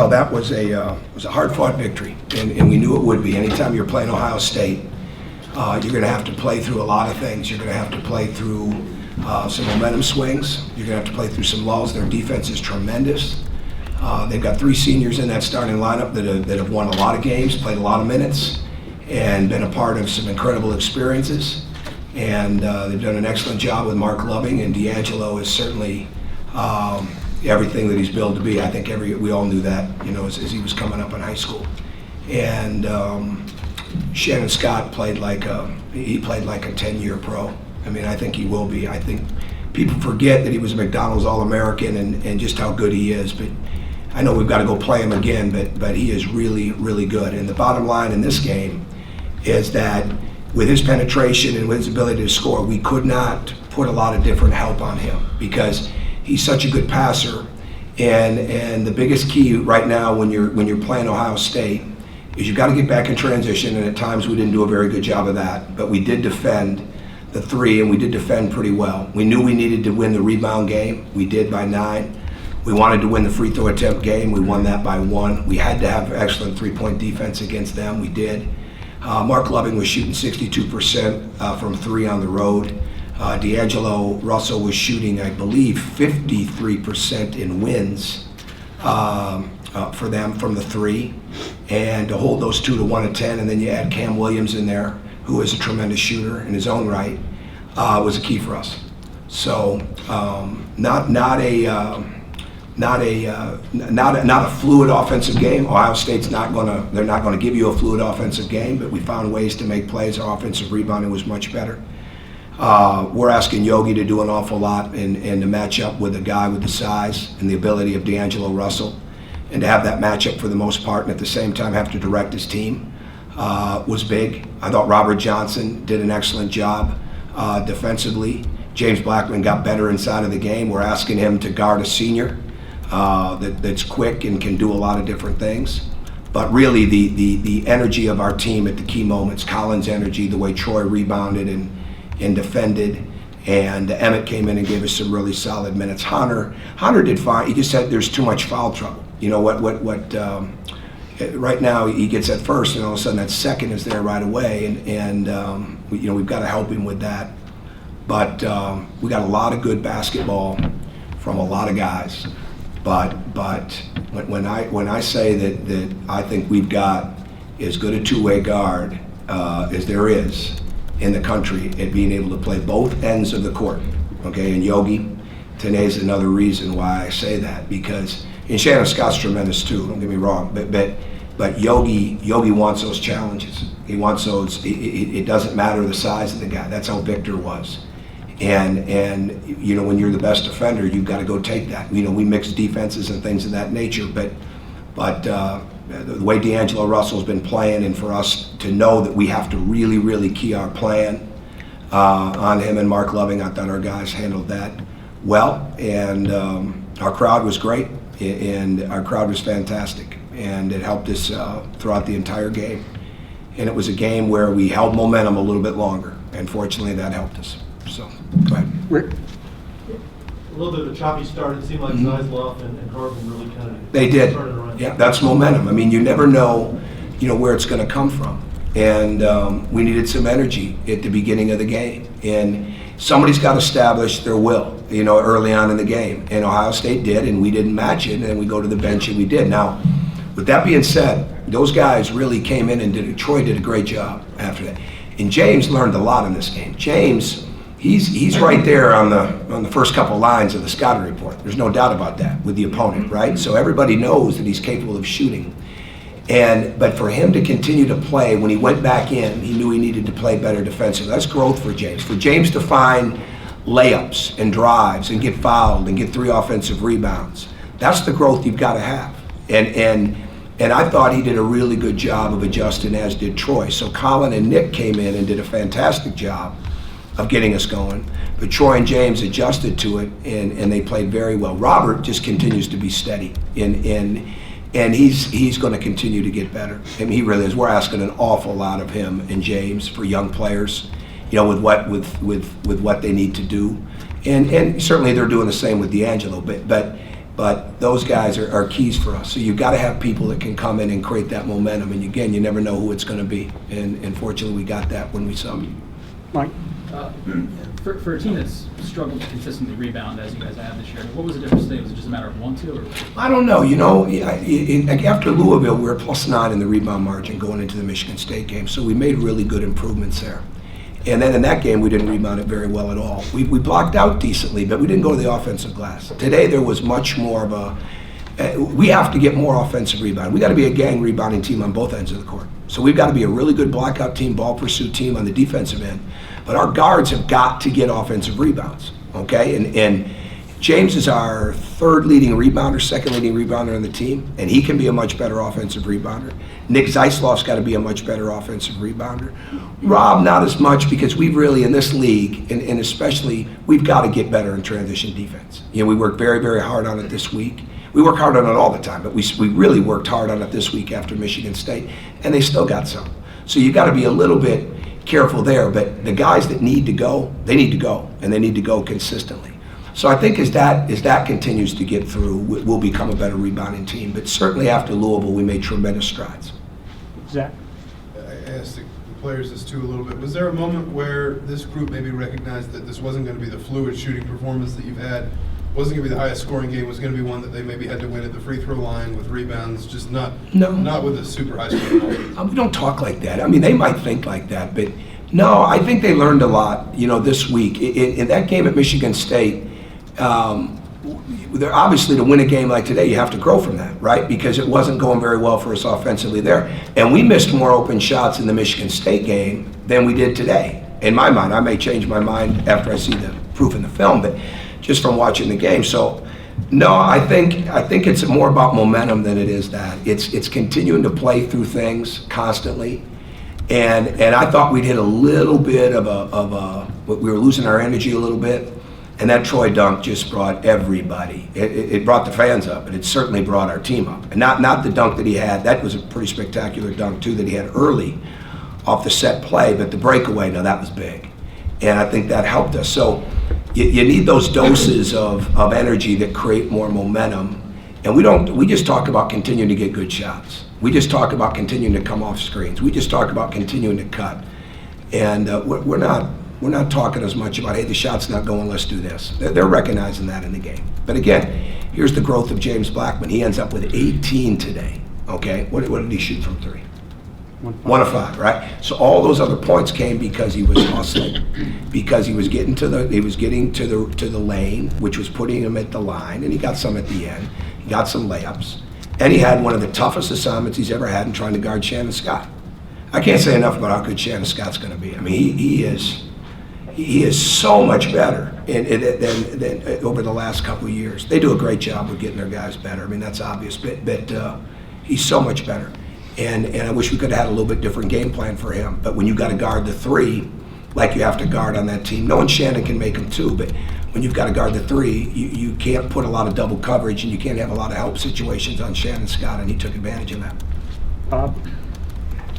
Well, that was a hard-fought victory, and we knew it would be. Anytime you're playing Ohio State, you're going to have to play through a lot of things. You're going to have to play through some momentum swings. You're going to have to play through some lulls. Their defense is tremendous. They've got 3 seniors in that starting lineup that have won a lot of games, played a lot of minutes, and been a part of some incredible experiences. And they've done an excellent job with Mark Loving, and D'Angelo is certainly everything that he's billed to be. I think we all knew that, as he was coming up in high school. And Shannon Scott played like a 10-year pro. I mean, I think he will be. I think people forget that he was a McDonald's All-American and just how good he is. But I know we've got to go play him again, but he is really, really good. And the bottom line in this game is that with his penetration and with his ability to score, we could not put a lot of different help on him because he's such a good passer. And the biggest key right now when you're playing Ohio State is you've got to get back in transition, and at times we didn't do a very good job of that. But we did defend the 3, and we did defend pretty well. We knew we needed to win the rebound game. We did by 9. We wanted to win the free throw attempt game. We won that by 1. We had to have excellent 3-point defense against them. We did. Mark Loving was shooting 62% from 3 on the road. D'Angelo Russell was shooting, I believe, 53% in wins for them from the 3. And to hold those 2 to 1 and 10, and then you add Cam Williams in there, who is a tremendous shooter in his own right, was a key for us. So not a fluid offensive game. Ohio State's they're not gonna give you a fluid offensive game, but we found ways to make plays. Our offensive rebounding was much better. We're asking Yogi to do an awful lot and to match up with a guy with the size and the ability of D'Angelo Russell, and to have that matchup for the most part, and at the same time have to direct his team was big. I thought Robert Johnson did an excellent job defensively. James Blackman got better inside of the game. We're asking him to guard a senior that's quick and can do a lot of different things. But really the energy of our team at the key moments, Colin's energy, the way Troy rebounded and defended, and Emmett came in and gave us some really solid minutes. Hunter did fine. He just said there's too much foul trouble. Right now he gets at first, and all of a sudden that second is there right away, and we've got to help him with that. But we got a lot of good basketball from a lot of guys. But when I say that I think we've got as good a 2-way guard as there is in the country at being able to play both ends of the court, okay? And Yogi Tene is another reason why I say that, because and Shannon Scott's tremendous too. Don't get me wrong, but Yogi wants those challenges. He wants those. It doesn't matter the size of the guy. That's how Victor was. And when you're the best defender, you've got to go take that. We mix defenses and things of that nature, but the way D'Angelo Russell's been playing, and for us to know that we have to really, really key our plan on him and Mark Loving, I thought our guys handled that well, and our crowd was great, and our crowd was fantastic, and it helped us throughout the entire game. And it was a game where we held momentum a little bit longer, and fortunately that helped us. So, go ahead. Rick? A little bit of a choppy start. It seemed like Zeisloff and Harbin really kind of They did. started around. Yeah, that's momentum. I mean, you never know, where it's going to come from. And we needed some energy at the beginning of the game. And somebody's got to establish their will, early on in the game. And Ohio State did, and we didn't match it, and we go to the bench and we did. Now, with that being said, those guys really came in and Troy did a great job after that. And James learned a lot in this game. James, he's right there on the first couple lines of the scouting report. There's no doubt about that with the opponent, right? So everybody knows that he's capable of shooting. But for him to continue to play, when he went back in, he knew he needed to play better defensively. That's growth for James. For James to find layups and drives and get fouled and get 3 offensive rebounds, that's the growth you've got to have. And I thought he did a really good job of adjusting, as did Troy. So Colin and Nick came in and did a fantastic job of getting us going. But Troy and James adjusted to it, and they played very well. Robert just continues to be steady, and he's going to continue to get better. I mean, he really is. We're asking an awful lot of him and James for young players, with what they need to do, and certainly they're doing the same with D'Angelo. But But those guys are keys for us. So you've got to have people that can come in and create that momentum. And again, you never know who it's going to be. And fortunately, we got that when we subbed. Mike? For a team that's struggled to consistently rebound as you guys have this year, what was the difference today? Was it just a matter of 1-2? Or? I don't know. After Louisville, we were +9 in the rebound margin going into the Michigan State game. So we made really good improvements there. And then in that game, we didn't rebound it very well at all. We blocked out decently, but we didn't go to the offensive glass. Today, there was much more of we have to get more offensive rebound. We got to be a gang rebounding team on both ends of the court. So we've got to be a really good blockout team, ball pursuit team on the defensive end. But our guards have got to get offensive rebounds, okay? And James is our third leading rebounder, second leading rebounder on the team, and he can be a much better offensive rebounder. Nick Zeisloff's got to be a much better offensive rebounder. Rob, not as much, because we've really, in this league, and especially, we've got to get better in transition defense. You know, we worked very, very hard on it this week. We work hard on it all the time, but we really worked hard on it this week after Michigan State, and they still got some. So you got to be a little bit careful there, but the guys that need to go, they need to go, and they need to go consistently. So I think as that continues to get through, we'll become a better rebounding team. But certainly after Louisville, we made tremendous strides. Zach? I asked the players this too a little bit. Was there a moment where this group maybe recognized that this wasn't going to be the fluid shooting performance that you've had, wasn't going to be the highest scoring game, was going to be one that they maybe had to win at the free throw line with rebounds, just not with a super high scoring ball? We don't talk like that. I mean, they might think like that, but no, I think they learned a lot, this week. In that game at Michigan State, obviously to win a game like today, you have to grow from that, right? Because it wasn't going very well for us offensively there. And we missed more open shots in the Michigan State game than we did today. In my mind, I may change my mind after I see the proof in the film, but just from watching the game. So, no, I think it's more about momentum than it is that. It's continuing to play through things constantly. And I thought we'd hit a little bit we were losing our energy a little bit. And that Troy dunk just brought everybody. It brought the fans up, and it certainly brought our team up. And not the dunk that he had. That was a pretty spectacular dunk, too, that he had early off the set play. But the breakaway, no, that was big. And I think that helped us. So you need those doses of energy that create more momentum. And we just talk about continuing to get good shots. We just talk about continuing to come off screens. We just talk about continuing to cut. And we're not talking as much about, hey, the shot's not going, let's do this. They're recognizing that in the game. But again, here's the growth of James Blackman. He ends up with 18 today, okay? What did he shoot from three? 1 of 5, right? So all those other points came because he was hustling, because he was getting to the lane, which was putting him at the line, and he got some at the end. He got some layups. And he had one of the toughest assignments he's ever had in trying to guard Shannon Scott. I can't say enough about how good Shannon Scott's going to be. I mean, he is so much better than over the last couple of years. They do a great job of getting their guys better. I mean, that's obvious, but he's so much better. And I wish we could have had a little bit different game plan for him. But when you got to guard the 3, like you have to guard on that team, knowing Shannon can make them too, but when you've got to guard the 3, you can't put a lot of double coverage, and you can't have a lot of help situations on Shannon Scott, and he took advantage of that. Bob?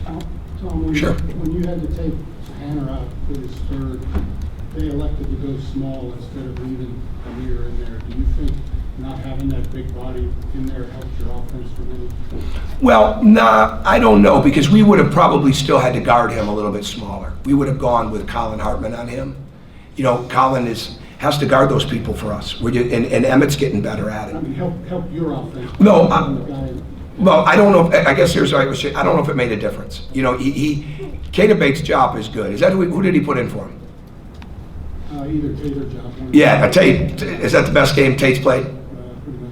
Tom, Sure. When you had to take Hanner out for his third, they elected to go small instead of leaving Amir in there. Do you think not having that big body in there helped your offense tremendously? Well, nah, I don't know, because we would have probably still had to guard him a little bit smaller. We would have gone with Colin Hartman on him. Colin has to guard those people for us. And Emmett's getting better at it. I mean, help your offense. No, well, I don't know. I guess here's what I was saying. I don't know if it made a difference. Kata Bates' job is good. Is that who did he put in for him? Either Tate or Job. Yeah, Tate. Is that the best game Tate's played?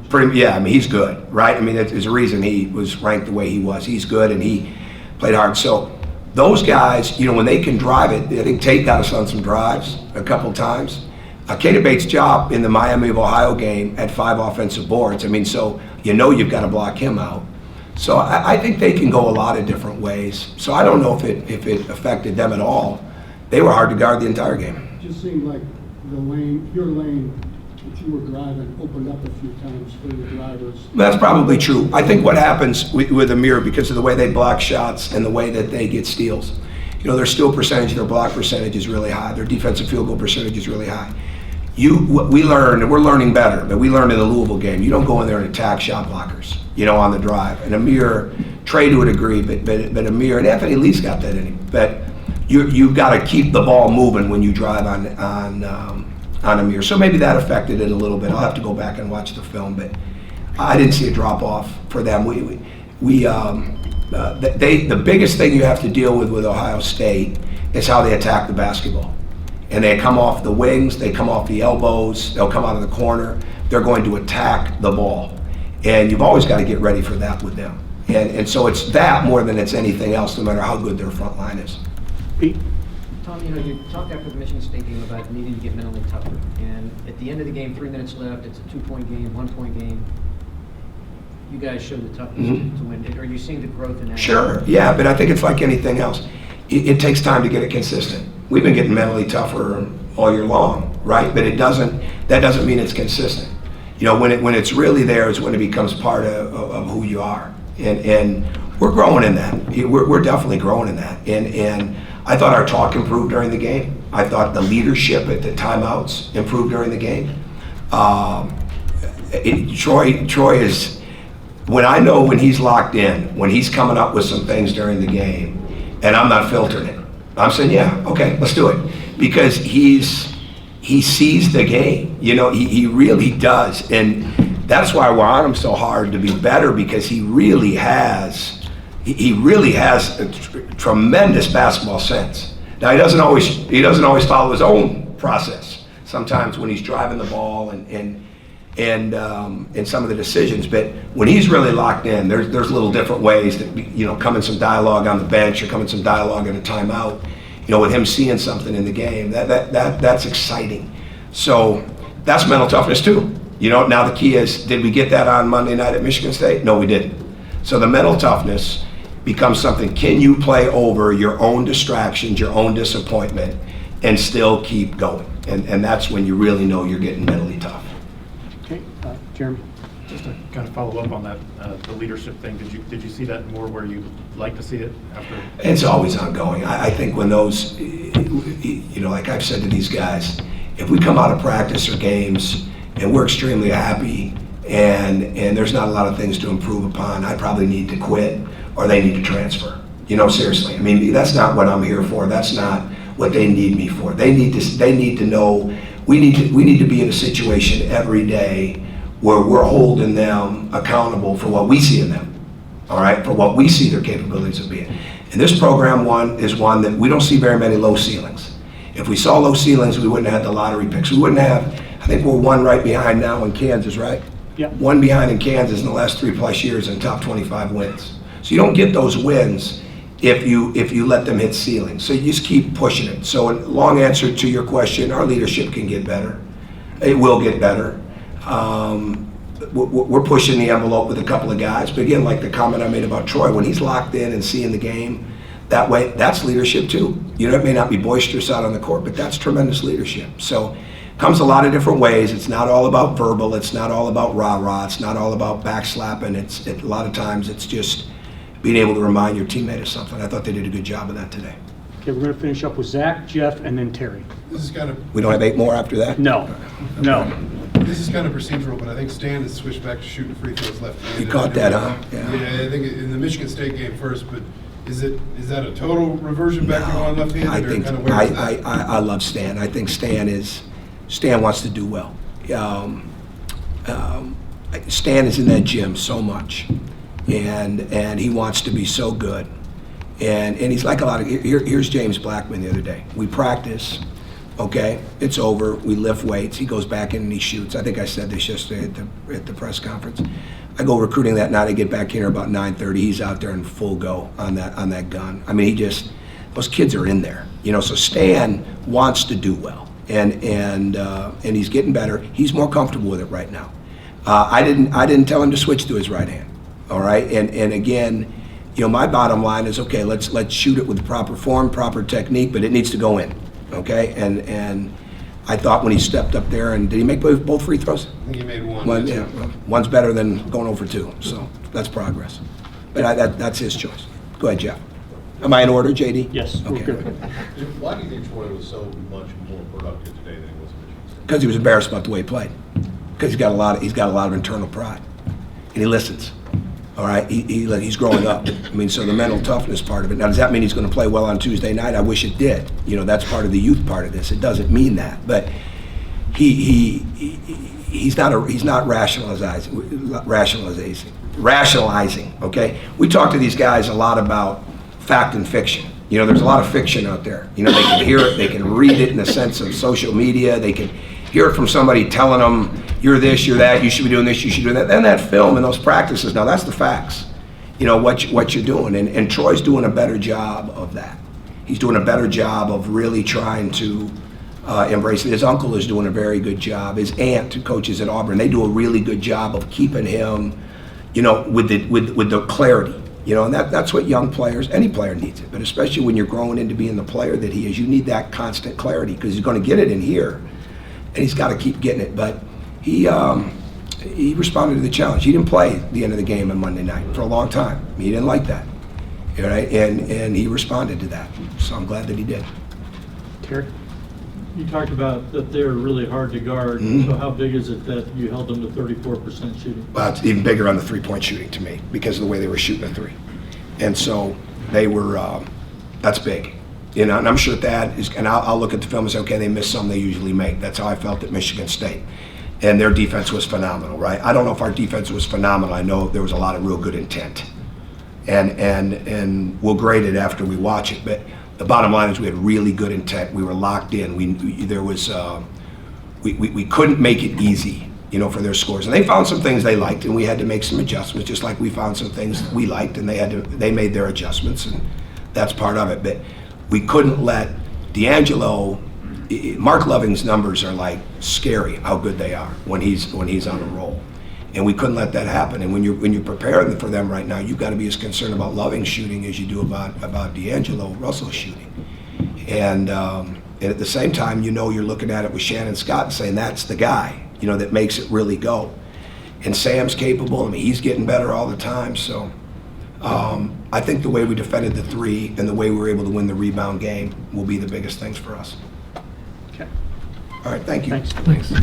Pretty much. Yeah, I mean, he's good, right? I mean, there's a reason he was ranked the way he was. He's good, and he played hard. So those guys, when they can drive it, I think Tate got us on some drives a couple times. Kata Bates' job in the Miami of Ohio game had 5 offensive boards. I mean, so you've got to block him out. So I think they can go a lot of different ways. So I don't know if it affected them at all. They were hard to guard the entire game. It just seemed like your lane that you were driving opened up a few times for the drivers. That's probably true. I think what happens with Amir, because of the way they block shots and the way that they get steals, their steal percentage, their block percentage is really high. Their defensive field goal percentage is really high. we learned, and we're learning better, but we learned in the Louisville game, you don't go in there and attack shot blockers, on the drive. And Amir, Trey to a degree, but Amir, and Anthony Lee's got that in him. But you've got to keep the ball moving when you drive on Amir. So maybe that affected it a little bit. I'll have to go back and watch the film, but I didn't see a drop off for them. The biggest thing you have to deal with Ohio State is how they attack the basketball. And they come off the wings, they come off the elbows, they'll come out of the corner. They're going to attack the ball. And you've always got to get ready for that with them. And so it's that more than it's anything else, no matter how good their front line is. Pete? Tom, you talked after the Michigan State game about needing to get mentally tougher. And at the end of the game, 3 minutes left, it's a 2-point game, 1-point game. You guys showed the toughness to win. Are you seeing the growth in that? Sure, yeah, but I think it's like anything else. It takes time to get it consistent. We've been getting mentally tougher all year long, right? But that doesn't mean it's consistent. When it's really there is when it becomes part of who you are. And we're growing in that. We're definitely growing in that. And I thought our talk improved during the game. I thought the leadership at the timeouts improved during the game. Troy is, when I know when he's locked in, when he's coming up with some things during the game, and I'm not filtering it, I'm saying, yeah, okay, let's do it. Because he sees the game, he really does. And that's why we're on him so hard to be better, because he really has a tremendous basketball sense. Now he doesn't always follow his own process. Sometimes when he's driving the ball and some of the decisions, but when he's really locked in, there's little different ways that come in some dialogue on the bench or come in some dialogue in a timeout. With him seeing something in the game, that's exciting. So that's mental toughness too. Now the key is, did we get that on Monday night at Michigan State? No, we didn't. So the mental toughness becomes something, can you play over your own distractions, your own disappointment, and still keep going? And that's when you really know you're getting mentally tough. Okay, Jeremy? Just to kind of follow up on that, the leadership thing, did you see that more where you'd like to see it after? It's always ongoing. I think when those, like I've said to these guys, if we come out of practice or games and we're extremely happy and there's not a lot of things to improve upon, I probably need to quit or they need to transfer. Seriously. I mean, that's not what I'm here for. That's not what they need me for. They need to know we need to be in a situation every day where we're holding them accountable for what we see in them, all right, for what we see their capabilities of being. And this program is one that we don't see very many low ceilings. If we saw low ceilings, we wouldn't have had the lottery picks. We wouldn't have, I think we're one right behind now in Kansas, right? Yep. One behind in Kansas in the last 3+ years in top 25 wins. So you don't get those wins if you let them hit ceilings. So you just keep pushing it. So a long answer to your question, our leadership can get better. It will get better. We're pushing the envelope with a couple of guys, but again, like the comment I made about Troy, when he's locked in and seeing the game that way, that's leadership too. It may not be boisterous out on the court, but that's tremendous leadership. So it comes a lot of different ways. It's not all about verbal. It's not all about rah-rah. It's not all about backslapping. A lot of times it's just being able to remind your teammate of something. I thought they did a good job of that today. Okay, we're going to finish up with Zach, Jeff, and then Terry. This is kind of We don't have 8 more after that? No. This is kind of procedural, but I think Stan has switched back to shooting free throws left. You caught that, huh? Yeah, I think in the Michigan State game first, but is that a total reversion back to going left-handed? I think or kind of where is that? I love Stan. I think Stan wants to do well. Stan is in that gym so much, and he wants to be so good. And he's like a lot of, here's James Blackman the other day. We practice, okay, it's over, we lift weights, he goes back in and he shoots. I think I said this yesterday at the press conference. I go recruiting that night, I get back here about 9:30, he's out there in full go on that gun. I mean, those kids are in there. So Stan wants to do well, and he's getting better. He's more comfortable with it right now. I didn't tell him to switch to his right hand, all right? And again, my bottom line is, okay, let's shoot it with the proper form, proper technique, but it needs to go in, okay? And I thought when he stepped up there, and did he make both free throws? I think he made one. Yeah, well, one's better than going over 2, so that's progress. But that's his choice. Go ahead, Jeff. Am I in order, JD? Yes, we're Okay. good. Why do you think Troy was so much more productive today than he was in Michigan State? Because he was embarrassed about the way he played. Because he's got a lot of internal pride, and he listens. All right, he's growing up. I mean, so the mental toughness part of it. Now, does that mean he's going to play well on Tuesday night? I wish it did. You know, that's part of the youth part of this. It doesn't mean that, but he's not rationalizing. Okay, we talk to these guys a lot about fact and fiction. You know, there's a lot of fiction out there. You know, they can hear it, they can read it in the sense of social media, they can hear it from somebody telling them, you're this, you're that, you should be doing this, you should do that. Then that film and those practices, now that's the facts. You know, what you're doing. And Troy's doing a better job of that. He's doing a better job of really trying to embrace it. His uncle is doing a very good job. His aunt, who coaches at Auburn, they do a really good job of keeping him, you know, with the clarity. You know, and that's what young players, any player needs it, but especially when you're growing into being the player that he is, you need that constant clarity because he's going to get it in here, and he's got to keep getting it. But he responded to the challenge. He didn't play the end of the game on Monday night for a long time. He didn't like that, right? And he responded to that. So I'm glad that he did. Terry? You talked about that they're really hard to guard. So how big is it that you held them to 34% shooting? Well, it's even bigger on the three-point shooting to me because of the way they were shooting a three. And so they were, that's big. You know, and I'm sure that is, and I'll look at the film and say, okay, they missed some they usually make. That's how I felt at Michigan State. And their defense was phenomenal, right? I don't know if our defense was phenomenal. I know there was a lot of real good intent. And we'll grade it after we watch it. But the bottom line is we had really good intent. We were locked in. We couldn't make it easy, you know, for their scores. And they found some things they liked, and we had to make some adjustments, just like we found some things we liked, and they made their adjustments, and that's part of it. But we couldn't let D'Angelo. Mark Loving's numbers are like scary how good they are when he's on a roll, and we couldn't let that happen. And when you're preparing for them right now, you've got to be as concerned about Loving shooting as you do about D'Angelo Russell shooting. And at the same time, you know, you're looking at it with Shannon Scott and saying that's the guy, you know, that makes it really go. And Sam's capable. I mean, he's getting better all the time. So I think the way we defended the three and the way we were able to win the rebound game will be the biggest things for us. Okay. All right, thank you. Thanks.